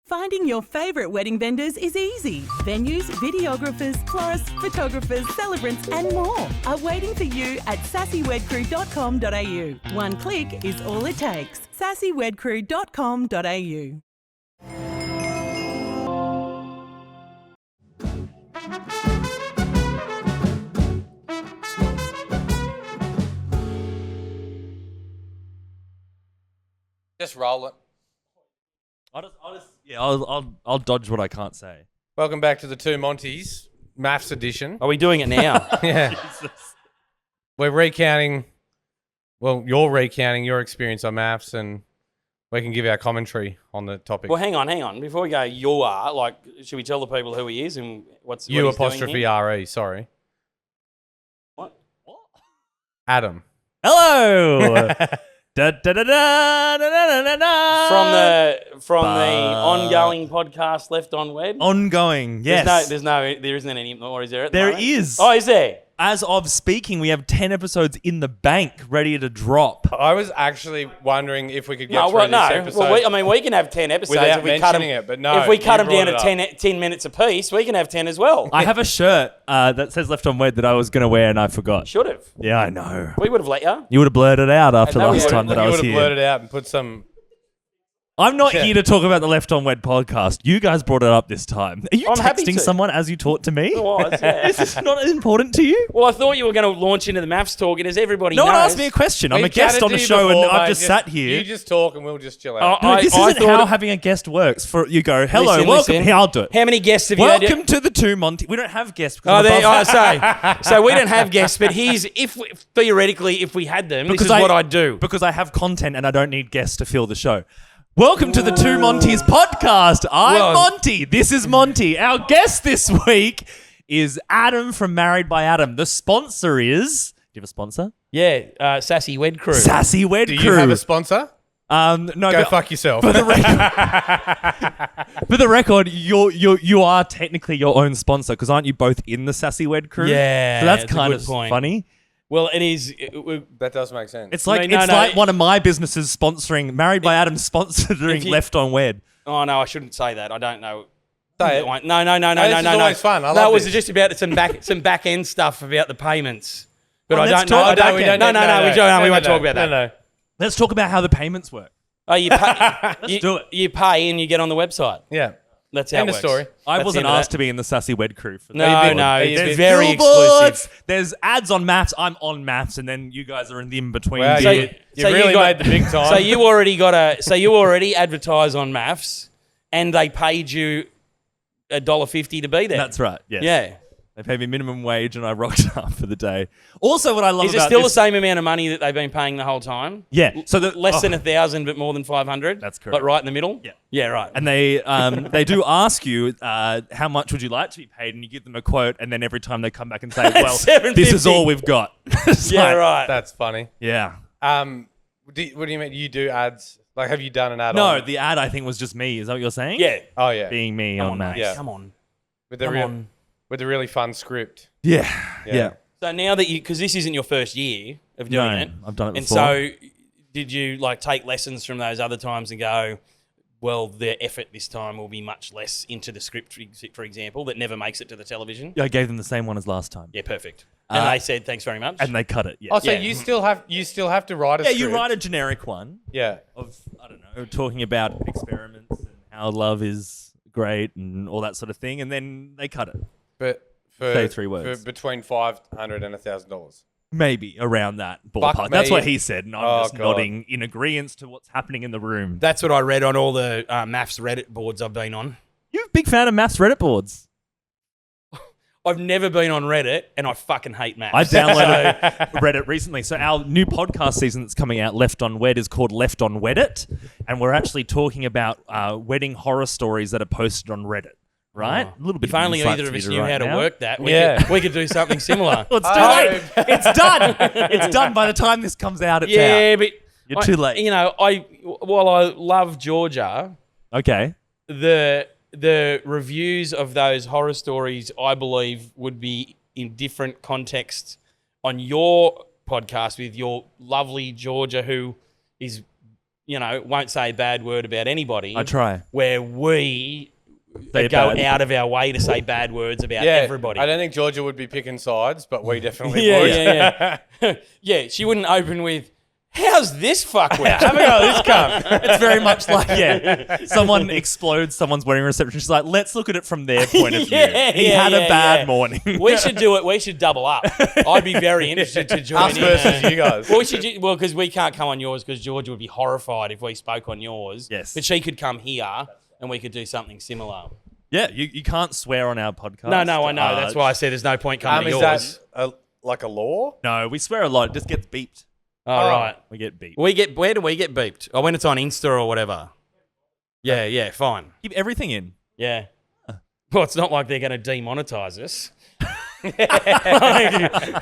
Finding your favourite wedding vendors is easy. Venues, videographers, florists, photographers, celebrants and more are waiting for you at sassywedcrew.com.au. One click is all it takes. sassywedcrew.com.au. Just roll it. I'll dodge what I can't say. Welcome back to the Two Monties, Maths edition. Are we doing it now? Yeah. We're recounting, well, you're recounting your experience on maths and we can give our commentary on the topic. Well, hang on. Before we go, you are, like, should we tell the people who he is and what You he's apostrophe doing here? R-E, sorry. What? Adam. Hello. Da, da, da, da, da, da, da, da. From the ongoing podcast Left on Wed? Ongoing, yes. There isn't any more, is there? At the There moment? is. Oh, is there? As of speaking, we have 10 episodes in the bank ready to drop. I was actually wondering if we could get through this episode. Well, we can have 10 episodes without if we cut them. mentioning it, but no, if we cut you them down brought to it up. 10 minutes apiece, we can have 10 as well. I have a shirt that says Left on Wed that I was going to wear and I forgot. Should have. Yeah, I know. We would have let you. You would have blurted out after No, we last time that I was You would have blurted here. out and put some... I'm not here to talk about the Left on Wed podcast. You guys brought it up this time. Are you I'm happy texting to. someone as you talk to me? It was, yeah. Is this not important to you? Well, I thought you were going to launch into the maths talk, and as everybody No knows... one asked me a question. I'm We a guest chatted on to the you show before, and I've mate. just sat here. You just talk and we'll just chill out. No, this isn't thought how it- having a guest works. For you go, hello, welcome. Listen. Here, I'll do it. How many guests have you had? Welcome to the Two Monty. We don't have guests. Oh, Because I'm above- so we don't have guests, but theoretically, if we had them, this is what I'd do. Because I have content and I don't need guests to fill the show. Welcome to the Two Monties podcast. I'm Monty. This is Monty. Our guest this week is Adam from Married by Adam. The sponsor is... Do you have a sponsor? Yeah, Sassy Wed Crew. Sassy Wed Do Crew. you have a sponsor? No, Go but fuck yourself. For the record, you are technically your own sponsor because aren't you both in the Sassy Wed Crew? Yeah, so that's that's a kind good of point. funny. Well, it is. That does make sense. It's like No, like one of my businesses sponsoring Married by Adam sponsoring if you- Left on Wed. Oh no, I shouldn't say that. I don't know. Say it. No. This is always fun. I No, love it was this. just about some back end stuff about the payments. But Oh, I let's don't know. talk I about don't. it. We won't talk about that. No. Let's talk about how the payments work. Oh, you pay. Let's do it. You pay and you get on the website. Yeah. That's how End it of works. story. I That's wasn't the end of asked to be in the Sassy Wed Crew. For No, that. no, There's it's very billboards, exclusive. There's ads on maths. I'm on maths, and then you guys are in the in between. Wow, So- you so you really got- made the big time. So you already advertise on maths, and they paid you $1.50 to be there. That's right. Yes. Yeah. They paid me minimum wage, and I rocked up for the day. Also, what I love Is it about still this, the same amount of money that they've been paying the whole time? Yeah. So the Less than 1,000, but more than 500. That's correct. But right in the middle. Yeah. Yeah. Right. And they do ask you how much would you like to be paid, and you give them a quote, and then every time they come back and say, "Well, this is $7.50. all we've got." It's yeah. like, Right. That's funny. Yeah. What do you mean? You do ads? Like, have you done an ad? No, on the ad I think was just me. Is that what you're saying? Yeah. Oh yeah. Being me Come on on, maths. mate. Yeah. Come on. With the Come real, on. with the really fun script. Yeah. Yeah. So now that because this isn't your first year of doing No, it, I've done it and before. so did you like take lessons from those other times and go, well, the effort this time will be much less into the script, for example, that never makes it to the television? I gave them the same one as last time. Yeah, perfect. And they said thanks very much. And they cut it. Yeah. Oh, so Yeah. you still have to write a Yeah, script. you write a generic one Yeah. of, I don't know, talking about experiments and how love is great and all that sort of thing, and then they cut it. But for Say 3 words. for between $500 and $1,000. Maybe around that Fuck ballpark. That's me. what he said, and I'm Oh, just God. nodding in agreement to what's happening in the room. That's what I read on all the maths Reddit boards I've been on. You're a big fan of maths Reddit boards. I've never been on Reddit, and I fucking hate maths. I downloaded Reddit recently. So our new podcast season that's coming out, Left on Wed, is called Left on Weddit, and we're actually talking about wedding horror stories that are posted on Reddit. Right? A little bit. If of only insight either for of you us knew write how to now. work that, Yeah. we could do something similar. Well, it's too late. It's done. It's done by the time this comes out. It's Yeah, out. but You're too late. You know, while I love Georgia, Okay. the reviews of those horror stories, I believe, would be in different contexts on your podcast with your lovely Georgia, who is won't say a bad word about anybody. I try. Where we Say go bad. out of our way to say bad words about Yeah, everybody. I don't think Georgia would be picking sides, but we definitely yeah, would. yeah. Yeah, she wouldn't open with, "How's this fuckwit?" Have a go at this cunt. It's very much like, someone explodes someone's wedding reception. She's like, let's look at it from their point of view. He had a bad morning. We should do it. We should double up. I'd be very interested to join Us in. versus you guys. Well, because we can't come on yours because Georgia would be horrified if we spoke on yours. Yes. But she could come here and we could do something similar. Yeah, you can't swear on our podcast. No, I know. That's why I said there's no point coming to Is yours. that like a law? No, we swear a lot. It just gets beeped. All right. We get beeped. Where do we get beeped? Oh, when it's on Insta or whatever. Yeah, fine. Keep everything in. Yeah. Well, it's not like they're going to demonetize us.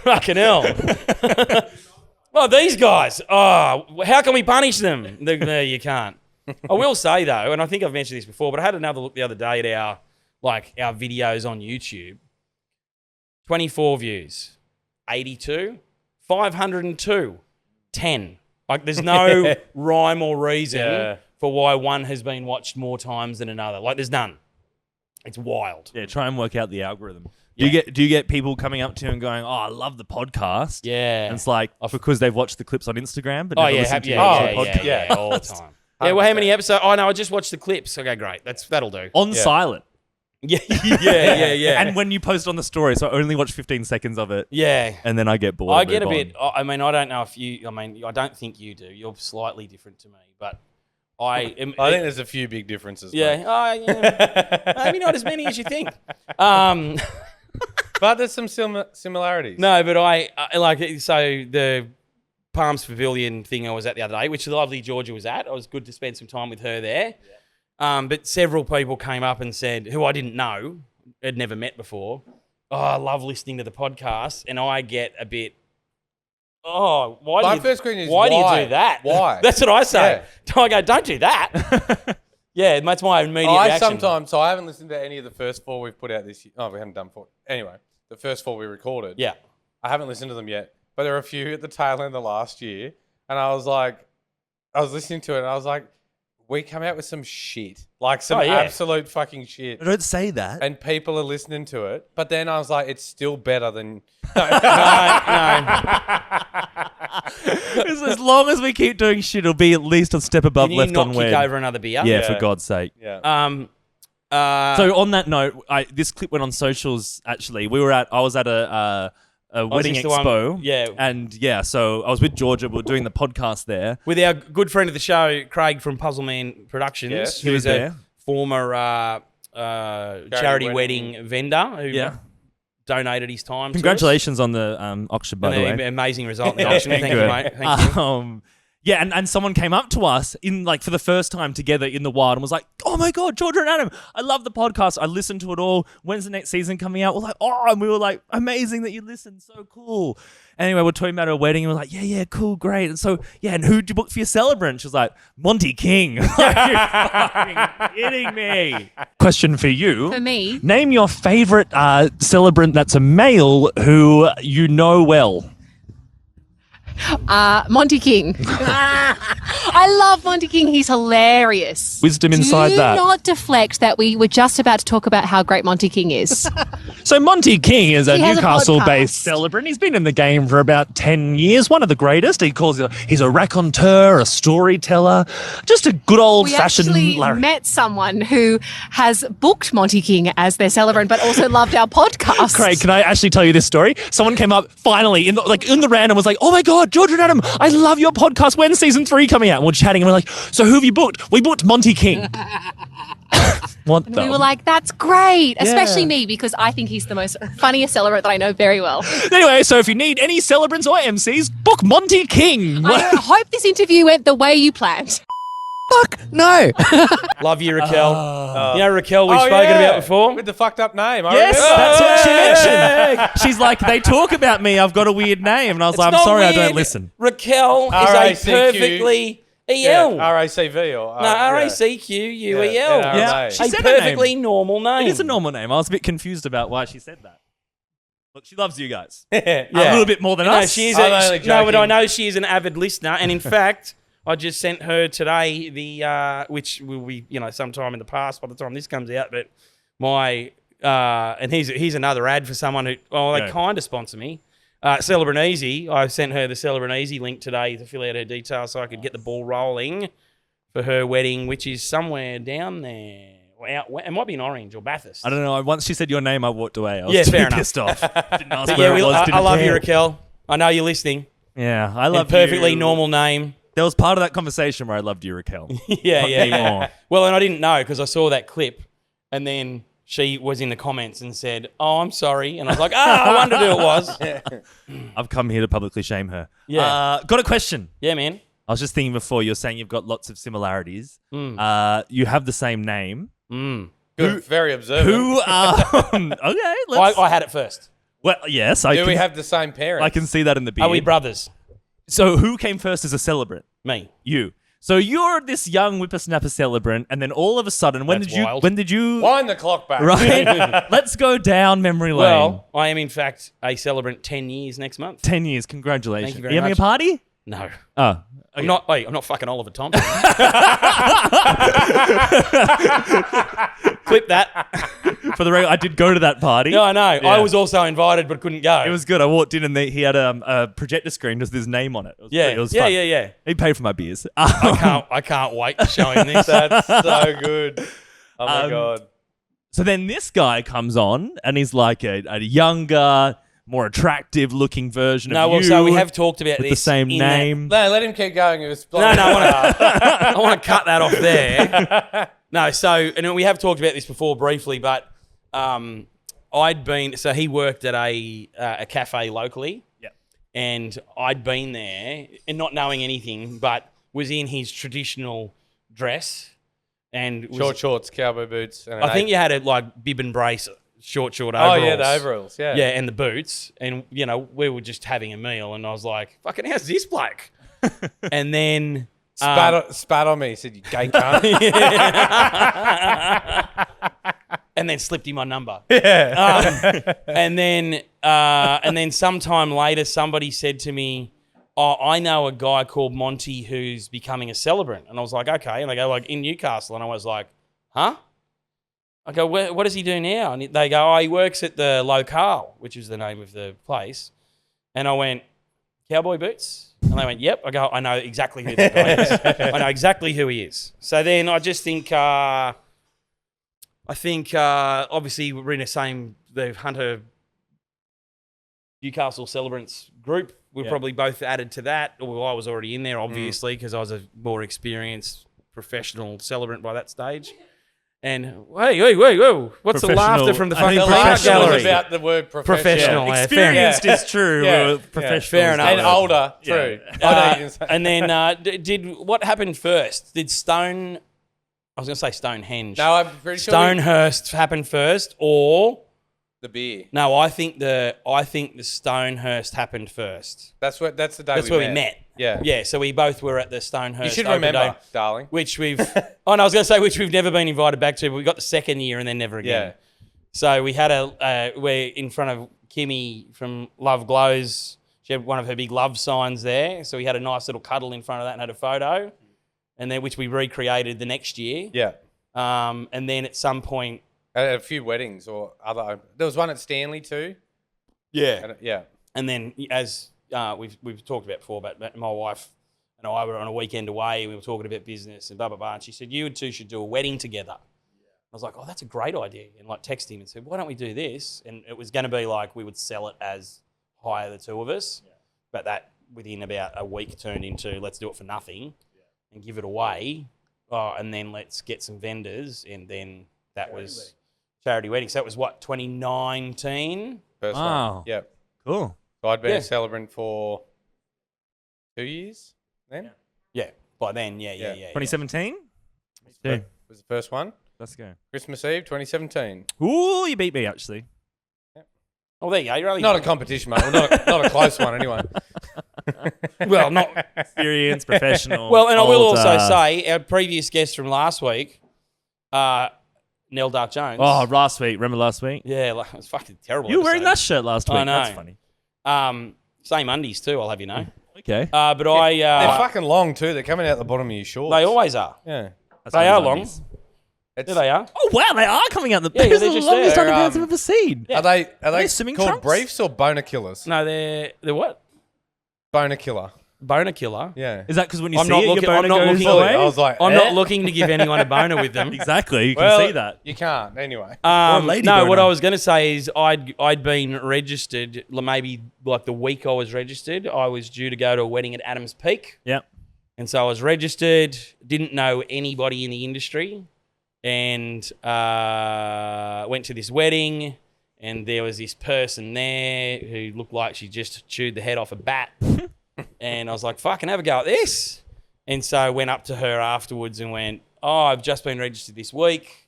Fucking hell. Well, these guys. Oh, how can we punish them? No, you can't. I will say though, and I think I've mentioned this before, but I had another look the other day at our videos on YouTube. 24 views, 82, 502, 10. Like there's no rhyme or reason for why one has been watched more times than another. Like there's none. It's wild. Yeah, try and work out the algorithm. Do you get people coming up to you and going, "Oh, I love the podcast"? Yeah. And it's like because they've watched the clips on Instagram, but Oh never yeah, listened to yeah, the yeah, podcast. yeah, all the time. Yeah, well, how many episodes? Oh no, I just watched the clips. Okay, great. That'll do. On silent. Yeah, yeah. And when you post on the story, so I only watch 15 seconds of it. Yeah. And then I get bored. I get a move bit. on. I mean, I don't know if you. I mean, I don't think you do. You're slightly different to me, but I am. I think there's a few big differences. Yeah. mate. Yeah. Maybe not as many as you think. But there's some similarities. No, but I like it. So the Palms Pavilion thing I was at the other day, which the lovely Georgia was at. It was good to spend some time with her there. But several people came up and said, who I didn't know, had never met before, "Oh, I love listening to the podcast," and I get a bit. Oh, why First question is why do why? you do that? Why? That's what I say. I go, don't do that. Yeah, that's my immediate reaction. So I haven't listened to any of the first 4 we've put out this year. Oh, we haven't done 4. Anyway, the first 4 we recorded. Yeah. I haven't listened to them yet, but there are a few at the tail end of last year, and I was listening to it, and I was like, we come out with some shit, like some absolute fucking shit, Don't say that. and people are listening to it. But then I was like, it's still better than. No. As long as we keep doing shit, it'll be at least a step above Can you left not on kick wed. over another beer? Yeah, Yeah. for God's sake. Yeah. So on that note, this clip went on socials. Actually, I was at a wedding this the expo. one- yeah. And so I was with Georgia. We were doing the podcast there. With our good friend of the show, Craig from Puzzleman Productions, Yes. He was who's a there. former charity wedding vendor who donated his time. Congratulations on the auction, by to the us. way. An amazing result in the auction. Thank you, Good. mate. Thank you. Yeah, and someone came up to us for the first time together in the wild and was like, "Oh my God, Georgia and Adam, I love the podcast. I listened to it all. When's the next season coming out?" We're like, "Oh," and we were like, "Amazing that you listened. So cool." Anyway, we're talking about her wedding and we're like, "Yeah, cool, great." And so, and who'd you book for your celebrant? She was like, "Monty King." Like, you're fucking kidding me. Question for you. For me, Name your favorite celebrant that's a male who you know well. Monty King. I love Monty King. He's hilarious. Wisdom inside Do that. not deflect that we were just about to talk about how great Monty King is. So Monty King is a He has a Newcastle-based podcast. celebrant. He's been in the game for about 10 years, one of the greatest. He's a raconteur, a storyteller, just a good We old-fashioned actually Larry. met someone who has booked Monty King as their celebrant, but also loved our podcast. Craig, can I actually tell you this story? Someone came up finally in the round and was like, "Oh my God, George and Adam, I love your podcast. When's season 3 coming out?" And we're chatting and we're like, "So who have you booked?" "We booked Monty King." What And the? we were like, that's great, especially me, because I think he's the most funniest celebrant that I know very well. Anyway, so if you need any celebrants or MCs, book Monty King. I hope this interview went the way you planned. Fuck no. Love you, Raquel. You know Raquel we've spoken about before? with the fucked up name. I Yes, remember. that's what she mentioned. She's like, they talk about me. I've got a weird name, and I was like, I'm It's not sorry, I weird. don't listen. Raquel is a R-A-C-Q. perfectly Yeah, EL. RACV or No, RACQUEL. Yeah, she A said her perfectly name. normal name. It is a normal name. I was a bit confused about why she said that. Look, she loves you guys. Yeah. A little bit more than No, us. she is I'm only no, but I joking. know she is an avid listener, and in fact, I just sent her today the which will be sometime in the past by the time this comes out. But my and here's another ad for someone who they kind of sponsor me. Celebrant Easy. I sent her the Celebrant Easy link today to fill out her details so I could get the ball rolling for her wedding, which is somewhere down there. It might be in Orange or Bathurst. I don't know. Once she said your name, I walked away. I was too fair enough. pissed off. Didn't ask But where it was. I love you, care. Raquel. I know you're listening. Yeah, I love Perfectly you. normal name. There was part of that conversation where I loved you, Raquel. Yeah. Anymore. Well, and I didn't know because I saw that clip, and then she was in the comments and said, "Oh, I'm sorry," and I was like, I wondered who it was. I've come here to publicly shame her. Yeah. Got a question. Yeah, man. I was just thinking before, you're saying you've got lots of similarities. You have the same name. Good, very observant. Who okay, let's... I had it first. Well, yes. Do we have the same parents? I can see that in the beard. Are we brothers? So who came first as a celebrant? Me. You. So you're this young whippersnapper celebrant, and then all of a sudden, when That's did you? wild. When did you? Wind the clock back. Right. Let's go down memory lane. Well, I am in fact a celebrant 10 years next month. 10 years. Congratulations. Thank you Are very you having much. a party? No. Oh. I'm not fucking Oliver Thompson. Clip that. For the record, I did go to that party. No, I know. Yeah. I was also invited but couldn't go. It was good. I walked in and he had a projector screen with his name on it. It was yeah, it was yeah, fun. yeah. He paid for my beers. I can't wait to show him this. That's so good. Oh my God. So then this guy comes on and he's like a younger, more attractive looking version No, of well, you. so we have talked about with this the same in that- name. No, let him keep going. It was No, I want to cut that off there. No, and we have talked about this before briefly, but he worked at a cafe locally. Yeah. And I'd been there and not knowing anything, but was in his traditional dress and was, Short shorts, cowboy boots. And I think you had a bib and brace, short Oh overalls. yeah, the overalls. Yeah. Yeah, and the boots. And, we were just having a meal and I was like, fucking, how's this bloke? And then... Spat on me. He said, "You gay cunt." and then slipped him my number. Yeah. And then sometime later, somebody said to me, "Oh, I know a guy called Monty who's becoming a celebrant." And I was like, "Okay." And they go, "Like in Newcastle." And I was like, "Huh?" I go, "What does he do now?" And they go, "Oh, he works at the Locale," which is the name of the place. And I went, "Cowboy boots?" And they went, "Yep." I go, "I know exactly who that guy is. I know exactly who he is." So then I just think, obviously we're in the Hunter Newcastle Celebrants group. We're probably both added to that. Well, I was already in there, obviously, because I was a more experienced professional celebrant by that stage. And whoa! What's the laughter from the fucking think art professional gallery? was about the word Professional. professional. Yeah, fair enough. Experienced is true. Yeah. We're professionals. Fair enough. And older, true. I know you can say- And then did what happened first? Did Stone? I was going to say Stonehenge. No, I'm pretty sure Stonehurst happened first, or the beer. no? I think the Stonehurst happened first. That's the day That's where we met. Yeah. Yeah. So we both were at the Stonehurst. You should Open remember, Day, darling. which we've. I was going to say which we've never been invited back to, but we got the second year and then never again. Yeah. So we had we're in front of Kimmy from Love Glows. She had one of her big love signs there. So we had a nice little cuddle in front of that and had a photo, and then which we recreated the next year. Yeah. And then at some point, At a few weddings or other. There was one at Stanley too. yeah, Yeah. and then as we've talked about before, but my wife and I were on a weekend away. We were talking about business and blah blah blah. And she said, "You two should do a wedding together." I was like, "Oh, that's a great idea." And like text him and said, "Why don't we do this?" And it was going to be like we would sell it as hire the two of us, but that within about a week turned into let's do it for nothing and give it away. Oh, and then let's get some vendors, and then that was charity wedding. So that was what 2019. First Wow. one. Yeah. Cool. So I'd been Yeah. a celebrant for 2 years then. Yeah, by then, yeah. 2017? Yeah. Was the first one. Let's go. Christmas Eve, 2017. Ooh, you beat me, actually. Oh, there you go. You're only Not a competition, mate. Well, not a close one, anyway. well, not Experienced, professional. well. And I will also older. say our previous guest from last week, Nell Dark Jones. Oh, last week. Remember last week? yeah, like, it was fucking terrible. You were wearing that episode. shirt last week. I know. That's funny. Same undies too. I'll have you know. Okay. But I... They're fucking long too. They're coming out the bottom of your shorts. they always are. Yeah. They are long. Undies. It's, Yeah, they are. Oh wow, they are coming out the. Yeah, Those they're are the just longest there. underpants I've ever seen. Are they swimming called trunks? briefs or boner killers? No, they're what? Boner killer. Boner killer. Yeah. Is that because when you I'm see not it, looking- your boner I'm not goes looking- away? I was like, I'm not looking to give anyone a boner with them. Exactly, you can well, see that. You can't. Anyway. lady No, what boner. I was going to say is I'd been registered maybe like the week I was registered. I was due to go to a wedding at Adams Peak. Yeah. And so I was registered, didn't know anybody in the industry, and went to this wedding, and there was this person there who looked like she just chewed the head off a bat. And I was like, fucking have a go at this. And so I went up to her afterwards and went, oh, I've just been registered this week.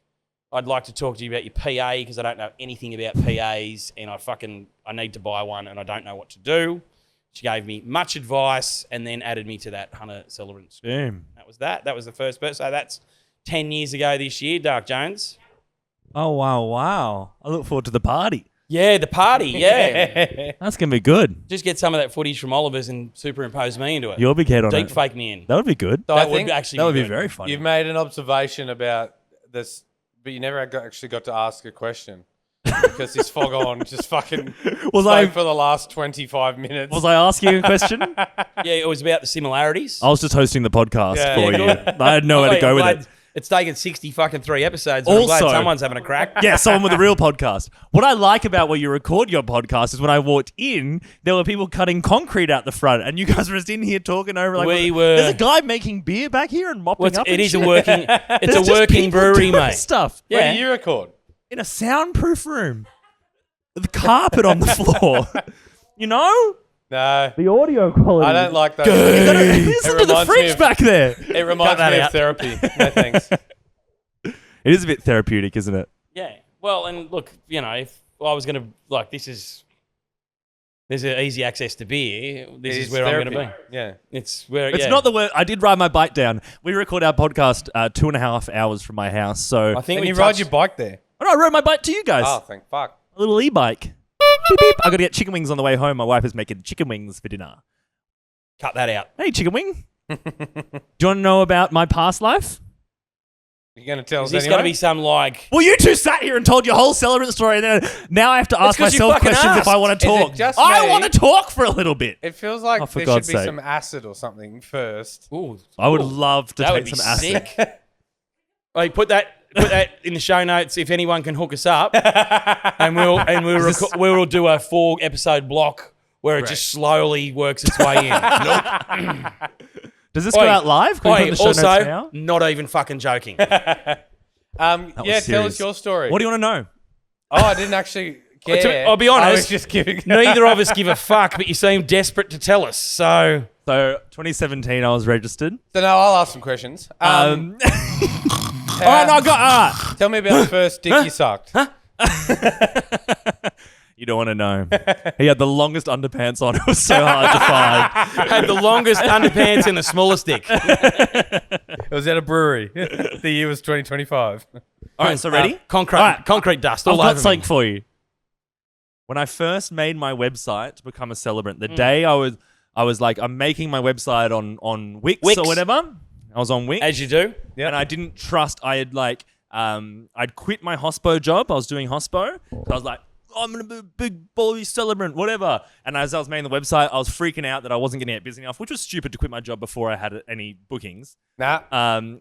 I'd like to talk to you about your PA because I don't know anything about PAs, and I need to buy one and I don't know what to do. She gave me much advice and then added me to that Hunter Celebrant school. Damn. That was that. That was the first person. So that's 10 years ago this year, Dark Jones. Oh wow. I look forward to the party. Yeah, the party, yeah. That's gonna be good. Just get some of that footage from Oliver's and superimpose me into it. Your big head on Deep it. fake me in. That would be good. So I That would think actually That would be good. very funny. you've made an observation about this, but you never actually got to ask a question because this fog on just fucking Was spoke I- for the last 25 minutes. Was I asking a question? Yeah, it was about the similarities. I was just hosting the podcast Yeah. for Yeah, you. good. I had nowhere to I'm go with glad it. It's taken 63 episodes, but I'm Also- glad someone's having a crack. Yeah, someone with a real podcast. What I like about where you record your podcast is when I walked in, there were people cutting concrete out the front, and you guys were just in here talking over like, We were- There's a guy making beer back here and mopping Well, up. it and is a shit. working. It's There's a just working people brewery, doing mate. Stuff Where Yeah. do you record? in a soundproof room with the carpet on the floor. You know No, the audio quality. I don't like that. Listen to the reminds me fridge of- back there. It reminds that me out. of therapy. No thanks. It is a bit therapeutic, isn't it? Yeah. Well, and look, you know, if I was going to there's an easy access to beer. This It is where I'm therapy. going to be. Yeah. It's where It's not the word. I did ride my bike down. We record our podcast 2.5 hours from my house. So I think And we you ride touched- your bike there. oh, no, I rode my bike to you guys. Oh, thank fuck. A little e-bike. Beep, beep. I got to get chicken wings on the way home. My wife is making chicken wings for dinner. cut that out. Hey, chicken wing. Do you want to know about my past life? You're going to tell Is us this anyway? going to be some like? Well, you two sat here and told your whole celebrant story, and then now I have to ask 'cause you myself fucking questions if I asked. want to Is it talk. just I me? want to talk for a little bit. It feels like Oh, for there God's should be sake. some acid or something first. Ooh, I would ooh, love to that would take be some acid. sick. Like put that in the show notes if anyone can hook us up, and we'll do a 4-episode block where it just slowly works its way in. Does this go out live? Can we put it in the show notes also, now? not even fucking joking. That Yeah, was tell serious. us your story. What do you want to know? Oh, I didn't actually care. I'll be I was honest, just giving. neither of us give a fuck, but you seem desperate to tell us. So So, 2017, I was registered. So now I'll ask some questions. All right, no, I got. Tell me about the first dick you sucked. You don't want to know. He had the longest underpants on. It was so hard to find. had the longest underpants and the smallest dick. It was at a brewery. The year was 2025. All right, so ready? Concrete, All right. concrete dust I've all got over something me. for you. When I first made my website to become a celebrant, the day I was like, I'm making my website on Wix Wix. or whatever. I was on Wix. As you do. Yeah. And I didn't trust. I had I'd quit my hospo job. I was doing hospo. So I was like, I'm gonna be a big boy celebrant, whatever. And as I was making the website, I was freaking out that I wasn't getting it busy enough, which was stupid to quit my job before I had any bookings. Nah.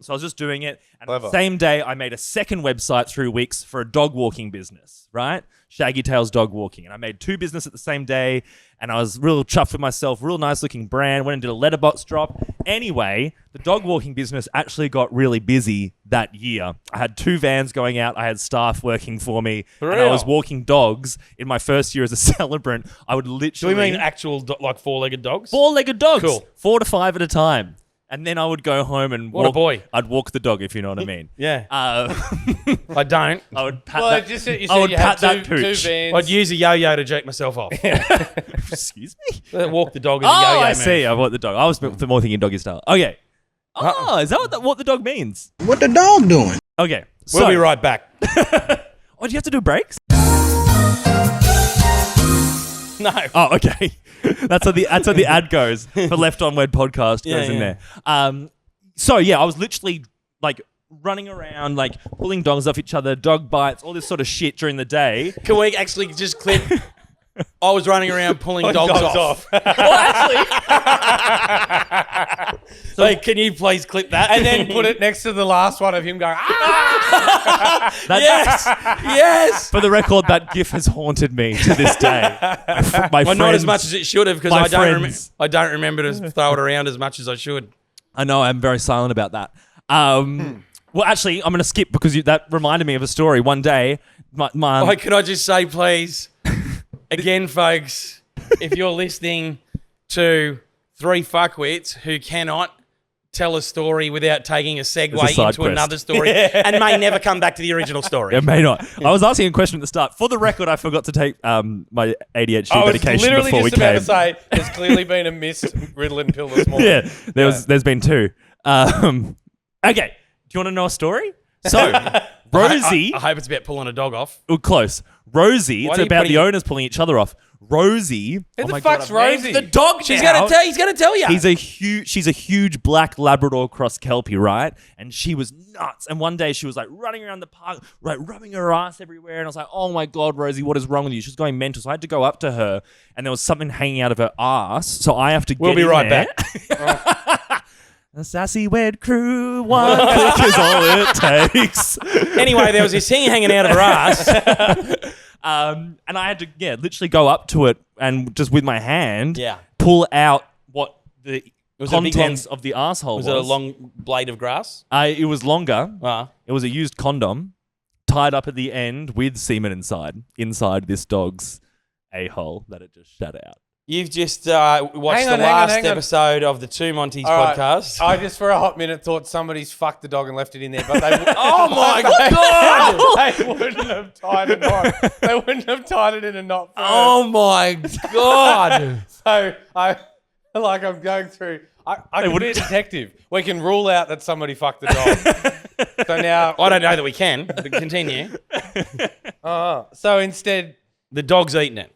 So I was just doing it. And Clever. the same day, I made a second website through Wix for a dog walking business, right? Shaggy Tails Dog Walking. And I made 2 businesses at the same day. And I was real chuffed with myself, real nice looking brand. Went and did a letterbox drop. Anyway, the dog walking business actually got really busy that year. I had 2 vans going out. I had staff working for me. For and I real? was walking dogs in my first year as a celebrant. I would Do literally... we mean actual like 4-legged dogs? 4-legged dogs. Cool. 4 to 5 at a time. And then I would go home and What a walk. boy. I'd walk the dog, if you know what I mean. Yeah. I I don't. would pat Well, that. just you I said would you had pat that two pooch. vans. I'd use a yo-yo to jerk myself off. Excuse me? Walk the dog in Oh, a yo-yo I move. see. I want the dog. I was more thinking doggy style. Okay. Oh, is that what the dog means? What the dog doing? Okay. We'll So, be right back. oh, do you have to do breaks? No. Oh, okay. That's what the ad goes for Left on Wed podcast goes in there. So yeah, I was literally like running around, like pulling dogs off each other, dog bites, all this sort of shit during the day. Can we actually just clip? I was running around pulling dogs off. Well, actually, Hey, can you please clip that? And then put it next to the last one of him going, ah! Yes. for the record, that GIF has haunted me to this day. My Well, not as friends- much as it should have because my I don't friends. I don't remember to throw it around as much as I should. I know I'm very silent about that. Well, actually, I'm going to skip because that reminded me of a story. One day, my Can I just say, please, again, folks, if you're listening to three fuckwits who cannot tell a story without taking a segue It's a side into quest. another story and may never come back to the original story. it may not. I was asking a question at the start. For the record, I forgot to take my ADHD I was medication literally before we just about came. to say, there's clearly been a missed Ritalin pill this morning. Yeah, there's been two. Okay, do you want to know a story? So, Rosie, I hope it's about pulling a dog off. oh, close. Rosie, Why it's are you about putting- the owners pulling each other off. Rosie, Who oh the my fuck's God, I've named Rosie? the dog. He's now. gonna tell you. She's a huge black Labrador cross Kelpie, right? And she was nuts. And one day she was like running around the park, right, rubbing her ass everywhere. And I was like, oh my God, Rosie, what is wrong with you? She was going mental. So I had to go up to her and there was something hanging out of her ass. So I have to We'll get be in right there. back. The Sassy Wed Crew, one click is all it takes. Anyway, there was this thing hanging out of her ass. And I had to, literally go up to it and just with my hand, Yeah. pull out what the Was it a big contents of the asshole Was it a long blade of grass? It was longer. Ah. It was a used condom tied up at the end with semen inside this dog's a-hole that it just shat out. You've just watched Hang the on, last hang on. episode of the Two Monties All right. podcast. I just for a hot minute thought somebody's fucked the dog and left it in there, but they Oh my God! they wouldn't have tied a knot. They wouldn't have tied it in a knot first. Oh my God! So I'm going through. I can be a wouldn't- detective. We can rule out that somebody fucked the dog. So now, I don't know that we can, but continue. so instead, The dog's eating it.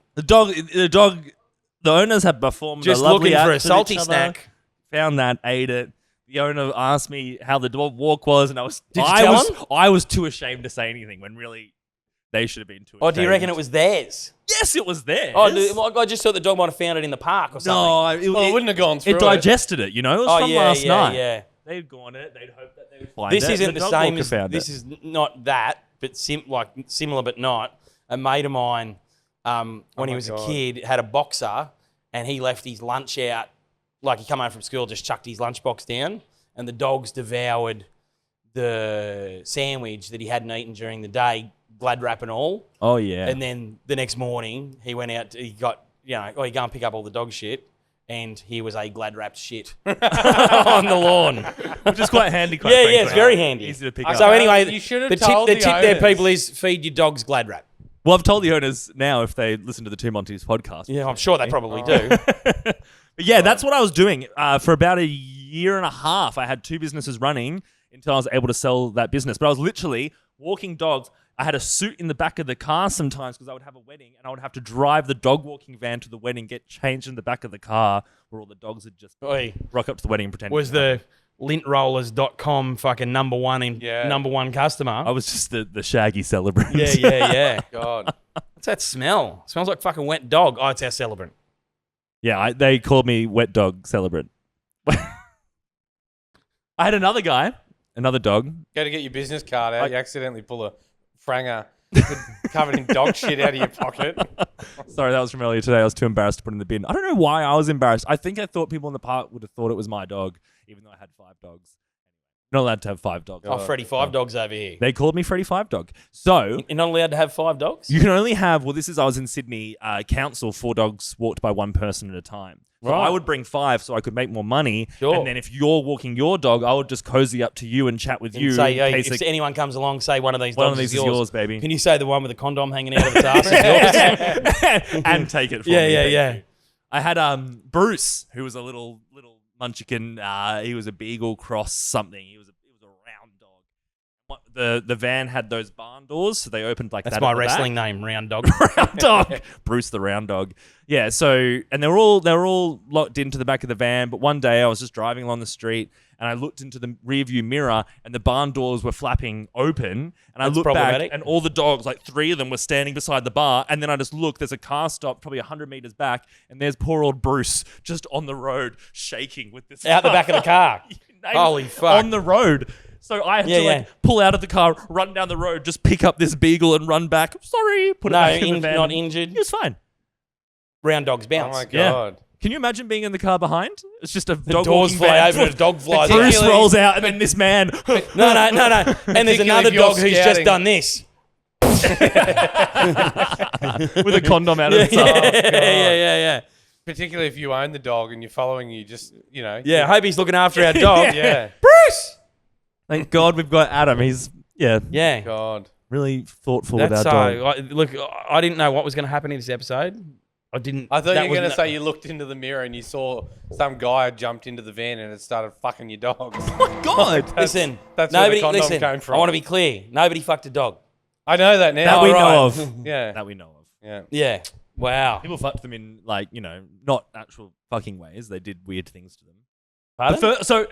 The owners have performed Just a lovely looking for act a with salty each other. snack. Found that, ate it. The owner asked me how the dog walk was, and Did you tell him? I was too ashamed to say anything when really they should have been too ashamed. Oh, do you reckon it was theirs? Yes, it was theirs. I just thought the dog might have found it in the park or something. No, well, it wouldn't have gone through. it digested it. You know, it was from last night. Yeah. They'd gone it. They'd hoped that they would find This it. isn't the dog same walker as found this it. is not that, but similar but not. A mate of mine, when he was a kid, had a boxer, and he left his lunch out. Like he come home from school, just chucked his lunchbox down, and the dogs devoured the sandwich that he hadn't eaten during the day, glad wrap and all. Oh yeah. And then the next morning, he went out. He got you go and pick up all the dog shit. And he was a glad wrapped shit on the lawn. Which is quite handy. Quite Yeah, frankly. it's very handy. Easy to pick up. So anyway, You should have the told tip the there, owners. people, is feed your dogs glad wrap. Well, I've told the owners now if they listen to the Two Monties podcast. Yeah, I'm sure they probably do. But yeah, that's what I was doing for about a year and a half. I had two businesses running until I was able to sell that business. But I was literally walking dogs. I had a suit in the back of the car sometimes because I would have a wedding and I would have to drive the dog walking van to the wedding, get changed in the back of the car where all the dogs would just Oi, rock up to the wedding and pretend. was the lintrollers.com fucking number one customer? I was just the shaggy celebrant. Yeah. God. What's that smell? Smells like fucking wet dog. Oh, it's our celebrant. Yeah, they called me wet dog celebrant. I had another guy, another dog. Go to get your business card out. You accidentally pull a franger covered in dog shit out of your pocket. Sorry, that was from earlier today. I was too embarrassed to put in the bin. I don't know why I was embarrassed. I think I thought people in the park would have thought it was my dog, even though I had 5 dogs. You're not allowed to have 5 dogs. Oh, Freddy 5 dogs over here. They called me Freddy 5 Dog. So You're not allowed to have 5 dogs? you can only have, I was in Sydney, council, 4 dogs walked by one person at a time. So Right. I would bring 5 so I could make more money. Sure. And then if you're walking your dog, I would just cozy up to you and chat with you. Say, in hey, case if anyone comes along, say one of these one dogs of these is is yours, baby. Can you say the one with the condom hanging out of its ass is yours? And take it from Yeah, me. yeah, thank yeah. you. I had Bruce, who was a little munchkin. He was a beagle cross something. He was a round dog. the van had those barn doors, so they opened like That's that. my at the wrestling back. name, Round Dog. Round dog, Bruce the round dog. Yeah. So they were all locked into the back of the van. But one day I was just driving along the street and I looked into the rearview mirror and the barn doors were flapping open. And I looked back problematic. and all the dogs, like 3 of them, were standing beside the bar. And then I just look. There's a car stop probably 100 meters back, and there's poor old Bruce just on the road shaking with this Out the back of the car. Holy fuck. On the road. So I had to pull out of the car, run down the road, just pick up this beagle and run back. Sorry, put it back in the van. Not injured. He was fine. Round Dog's Oh bounce. my Yeah. god. Can you imagine being in the car behind? It's just a The dog doors walking fly van. open and a dog flies Bruce out. rolls out, and then this man. No. And there's Particularly another if you're dog who's just scouting. done this. with a condom out of his arm. Yeah. Particularly if you own the dog and you're following you, just Yeah, I hope he's looking after our dog. yeah. Bruce! Thank God we've got Adam. He's Yeah. God. really thoughtful with our That's dog. look, I didn't know what was going to happen in this episode. I didn't. I thought that you were going to was- say you looked into the mirror and you saw some guy had jumped into the van and had started fucking your dogs. Oh God! Listen, that's where the nobody. condom Listen, came from. I want to be clear. Nobody fucked a dog. I know that now. That we Right. know of. Yeah. That we know of. Yeah. Yeah. Wow. People fucked them in not actual fucking ways. They did weird things to them. Pardon? So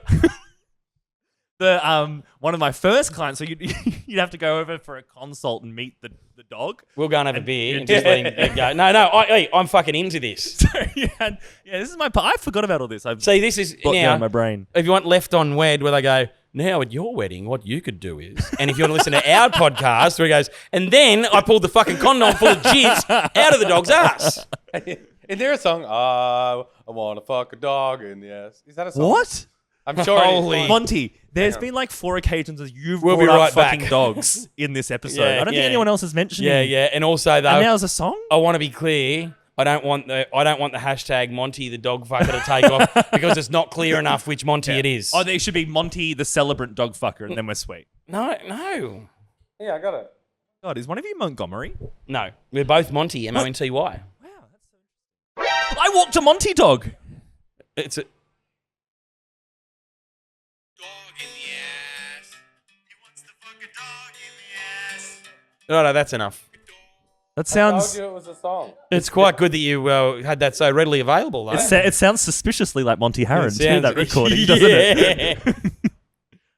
the one of my first clients. So you'd have to go over for a consult and meet the dog. We'll go and have a beer and just let him go. No. I'm fucking into this. So this is my. I forgot about all this. I've See, this is got now. in my brain. If you want Left on Wed, where they go, now at your wedding, what you could do is, and if you want to listen to our podcast, where he goes, and then I pulled the fucking condom full of jizz out of the dog's ass. Is there a song? I want to fuck a dog in the ass. Is that a song? What? I'm sure Holy- it is. Monty, there's Hang on. been like 4 occasions that you've We'll be brought right up fucking back. dogs in this episode. Yeah, I don't yeah. think anyone else has mentioned Yeah, him. yeah. And also, though, And now there's a song? I want to be clear. I don't want the hashtag Monty the dog fucker to take off because it's not clear enough which Monty it is. Oh, they should be Monty the celebrant dog fucker, and then we're sweet. No. Yeah, I got it. God, is one of you Montgomery? No. We're both Monty, M-O-N-T-Y. Wow, that's so. I walked a Monty dog. It's a... No, that's enough. That I told sounds. you it was a song. It's quite good that you had that so readily available, though. It sounds suspiciously like Monty Harron too. sounds- That recording, doesn't it? Yeah.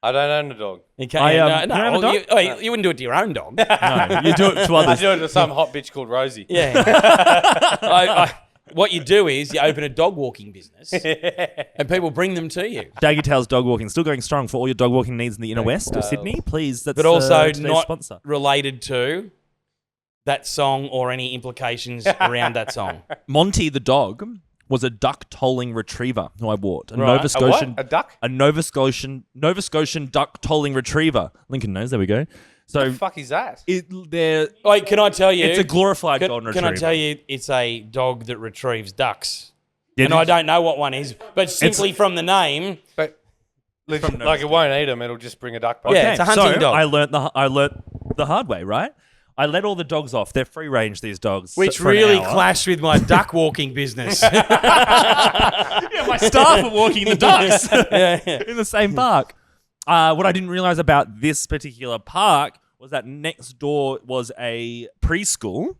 I don't own a dog. You can't, I, no, you don't have a well, dog? you wouldn't do it to your own dog. No, you do it to I others. do it to some hot bitch called Rosie. Yeah. What you do is you open a dog walking business and people bring them to you. Daggy Tails Dog Walking, still going strong for all your dog walking needs in the inner west of Sydney. Please, that's But also today's not sponsor. related to that song or any implications around that song. Monty the dog was a duck tolling retriever who I bought. A Right. Nova A Scotian. what? A duck? A Nova Scotian duck tolling retriever. Lincoln knows. There we go. So The fuck is that? Wait, can I tell you? it's a glorified can, golden can retriever. I tell you it's a dog that retrieves ducks? Yeah, And I don't know what one is, but simply from the name, But legit, like it won't eat them. It'll just bring a duck back. Yeah, it's a hunting so dog. I learnt the hard way, right? I let all the dogs off. They're free range, these dogs. which for an really hour. clashed with my duck walking business. Yeah, my staff are walking the ducks yeah. in the same park. What I didn't realize about this particular park was that next door was a preschool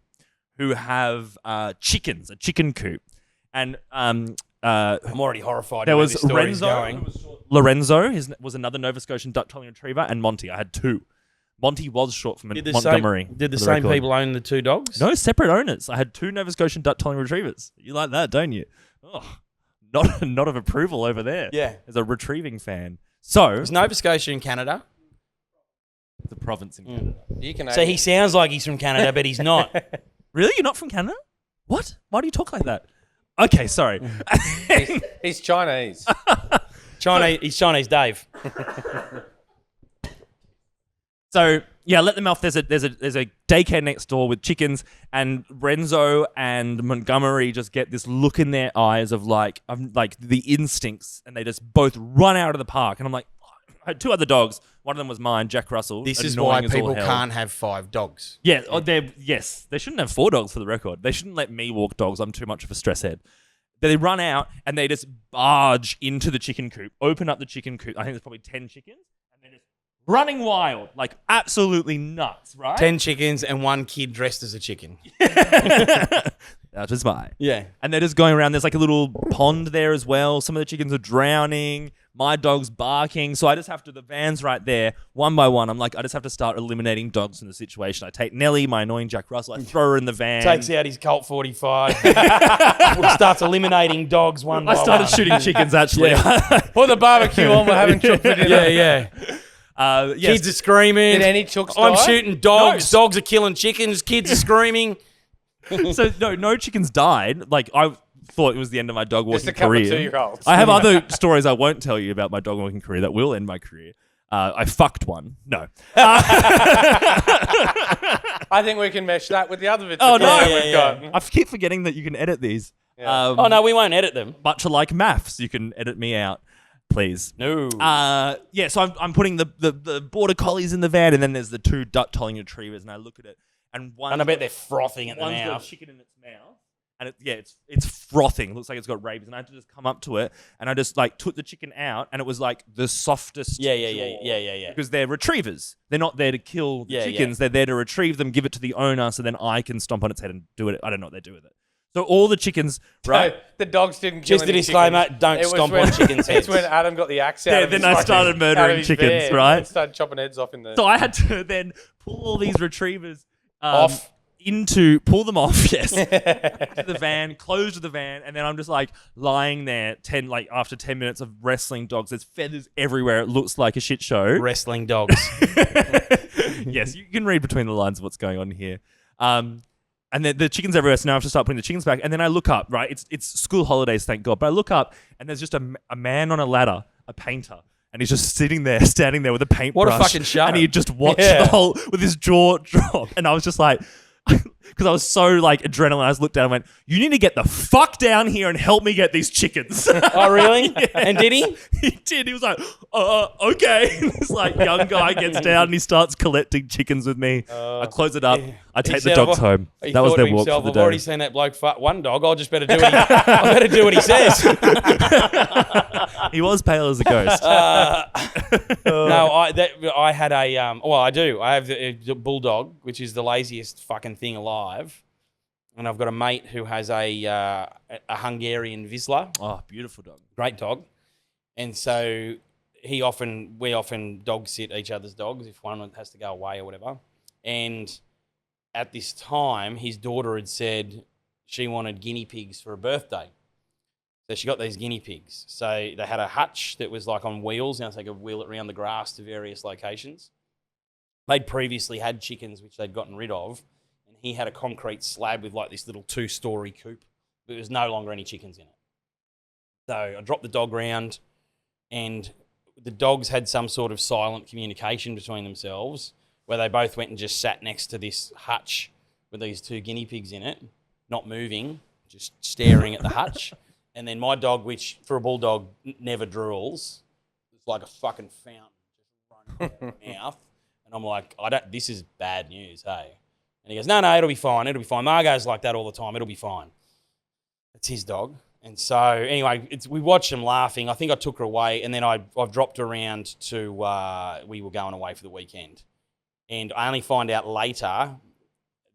who have chickens, a chicken coop. And I'm already horrified. there where was this story is Renzo. going. Lorenzo was another Nova Scotian duck tolling retriever, and Monty. I had 2. Monty was short for Did the Montgomery. same, did the for same record. people own the 2 dogs? No, separate owners. I had 2 Nova Scotian duck tolling retrievers. You like that, don't you? Oh, not of approval over there. Yeah. As a retrieving fan. So, Is Nova Scotia in Canada? the province in Canada. You can. So he sounds like he's from Canada, but he's not. Really? You're not from Canada? What? Why do you talk like that? Okay, sorry. He's Chinese. He's Chinese Dave. So yeah, let them off. There's a daycare next door with chickens, and Renzo and Montgomery just get this look in their eyes of like the instincts, and they just both run out of the park. And I'm like, I had 2 other dogs. One of them was mine, Jack Russell. This is annoying why as all people hell. can't have 5 dogs. Yeah, yes, they shouldn't have 4 dogs for the record. They shouldn't let me walk dogs. I'm too much of a stress head. They run out and they just barge into the chicken coop, open up the chicken coop. I think there's probably 10 chickens, and they just running wild, like absolutely nuts, right? 10 chickens and one kid dressed as a chicken. That was mine. Yeah. And they're just going around. There's like a little pond there as well. Some of the chickens are drowning. My dog's barking. So I just have to, the van's right there, one by one. I'm like, I just have to start eliminating dogs from the situation. I take Nellie, my annoying Jack Russell, I throw her in the van. Takes out his Colt 45. Starts eliminating dogs one by I one. started shooting chickens actually. Put the barbecue on. We're having chook for dinner. Yeah. Yes. Kids are screaming. Did any chooks I'm die? shooting dogs. Dogs are killing chickens. Kids are screaming. So no chickens died. Like I thought it was the end of my dog Just walking a couple of career. 2-year-olds. I have other stories I won't tell you about my dog walking career that will end my career. I fucked one. No. I think we can mesh that with the other bits. Oh, of no. content we've got. I keep forgetting that you can edit these. Yeah. Oh, no, we won't edit them. Much like maths, you can edit me out, please. No. Yeah, so I'm putting the border collies in the van, and then there's the two Dutch-tolling retrievers, and I look at it, and one. And I bet they're frothing at the one's got mouth. a chicken in its mouth, and it's frothing. It looks like it's got rabies, and I had to just come up to it, and I just like took the chicken out, and it was like the softest. Yeah. jaw, Because they're retrievers. They're not there to kill the Yeah, chickens. They're there to retrieve them, give it to the owner, so then I can stomp on its head and do it. I don't know what they do with it. So all the chickens, right? So the dogs didn't kill Just a any disclaimer, chickens. don't It was stomp when- on chickens' heads. It's when Adam got the axe out. Yeah, of then his I fucking- started murdering out of his chickens, van right? and started chopping heads off in the. So I had to then pull all these retrievers Off. pull them off, yes, into the van, close the van, and then I'm just like lying there after 10 minutes of wrestling dogs. There's feathers everywhere. It looks like a shit show. Wrestling dogs. Yes, you can read between the lines of what's going on here. And then the chickens everywhere, so now I have to start putting the chickens back. And then I look up, right? It's school holidays, thank God. But I look up, and there's just a man on a ladder, a painter. And he's just standing there with a paintbrush. What a fucking show. And he just watched the whole, with his jaw drop. And I was just like, because I was so like adrenaline, I just looked down and went, you need to get the fuck down here and help me get these chickens. Oh, really? Yeah. And did he? He did. He was like, okay. And this like young guy gets down and he starts collecting chickens with me. I close it up. I take the said, dogs home. He That was thought their to walk for himself, the I've already day. seen that bloke fuck one dog. I'll just better do what I better do what he says. He was pale as a ghost. No, I had a I do. I have a bulldog, which is the laziest fucking thing alive, and I've got a mate who has a Hungarian Vizsla, Oh, beautiful dog. great dog, and so we often dog sit each other's dogs if one has to go away or whatever, and at this time his daughter had said she wanted guinea pigs for her birthday. So she got these guinea pigs. So they had a hutch that was like on wheels, now so they could wheel it around the grass to various locations. They'd previously had chickens, which they'd gotten rid of, and he had a concrete slab with like this little 2-story coop, but there was no longer any chickens in it. So I dropped the dog round, and the dogs had some sort of silent communication between themselves, where they both went and just sat next to this hutch with these 2 guinea pigs in it, not moving, just staring at the hutch. And then my dog, which for a bulldog never drools, it's like a fucking fountain just running out of her mouth. And I'm like, this is bad news, hey? And he goes, no, it'll be fine. Margot's like that all the time. It'll be fine. It's his dog. And so anyway, we watched him laughing. I think I took her away, and then I've dropped her around to, we were going away for the weekend. And I only find out later,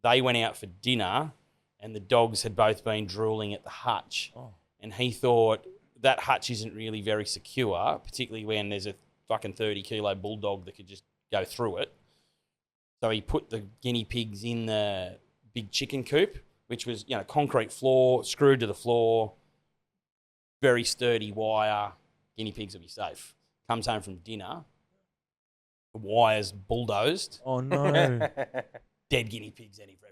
they went out for dinner, and the dogs had both been drooling at the hutch. Oh. And he thought that hutch isn't really very secure, particularly when there's a fucking 30-kilo bulldog that could just go through it. So he put the guinea pigs in the big chicken coop, which was, concrete floor, screwed to the floor, very sturdy wire. Guinea pigs will be safe. Comes home from dinner, the wire's bulldozed. Oh, no. Dead guinea pigs everywhere.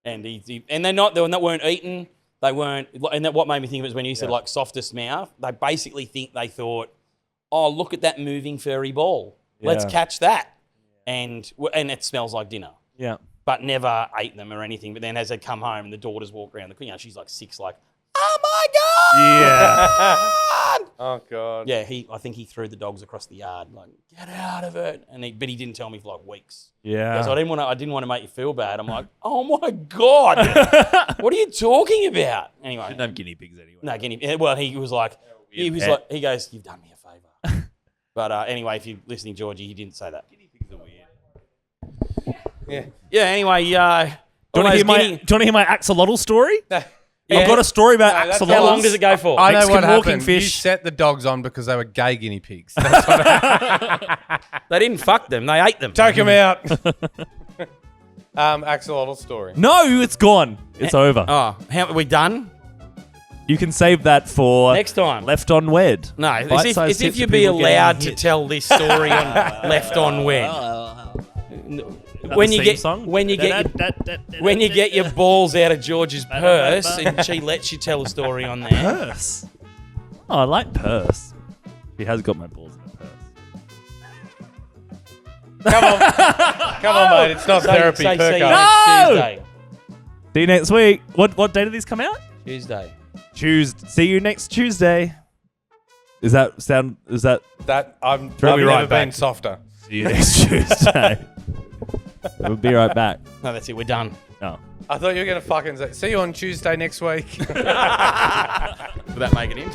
And they weren't eaten. They weren't, and what made me think of it was when you said like softest mouth. They basically they thought, oh, look at that moving furry ball. Let's catch that. And it smells like dinner. Yeah. But never ate them or anything. But then as they come home and the daughters walk around she's like 6, like, oh my God! Yeah. Oh God. Yeah, I think he threw the dogs across the yard, like, get out of it. But he didn't tell me for like weeks. Yeah. Because I didn't want to make you feel bad. I'm like, oh my God, what are you talking about? Anyway, Didn't have guinea pigs anyway. no guinea. Well, he was like, he goes, you've done me a favor. But anyway, if you're listening, Georgie, he didn't say that. Yeah. Yeah. Anyway, Do you want to hear my axolotl story? Yeah. I've got a story about No, that's- axolotls. How long does it go for? I know Mexican what walking happened. fish. You set the dogs on because they were gay guinea pigs. That's what They didn't fuck them. They ate them. Take them out. Axolotl story. No, it's gone. It's over. Oh, are we done? You can save that for Next time. Left on Wed. No, as Bite-sized if tips you'd for be people getting allowed to hit. tell this story on Left on Wed. When you get your balls out of George's purse and she lets you tell a story on there. Purse. Oh, I like purse. He has got my balls in a purse. Come on, mate. It's not therapy. See Perk you up. next Tuesday. See you next week. What day do these come out? Tuesday. Tuesday. See you next Tuesday. Is that? That I've Throw me never right been back. softer. See you next Tuesday. We'll be right back. No, that's it. We're done. Oh. I thought you were gonna fucking say, see you on Tuesday next week. Will that make it in?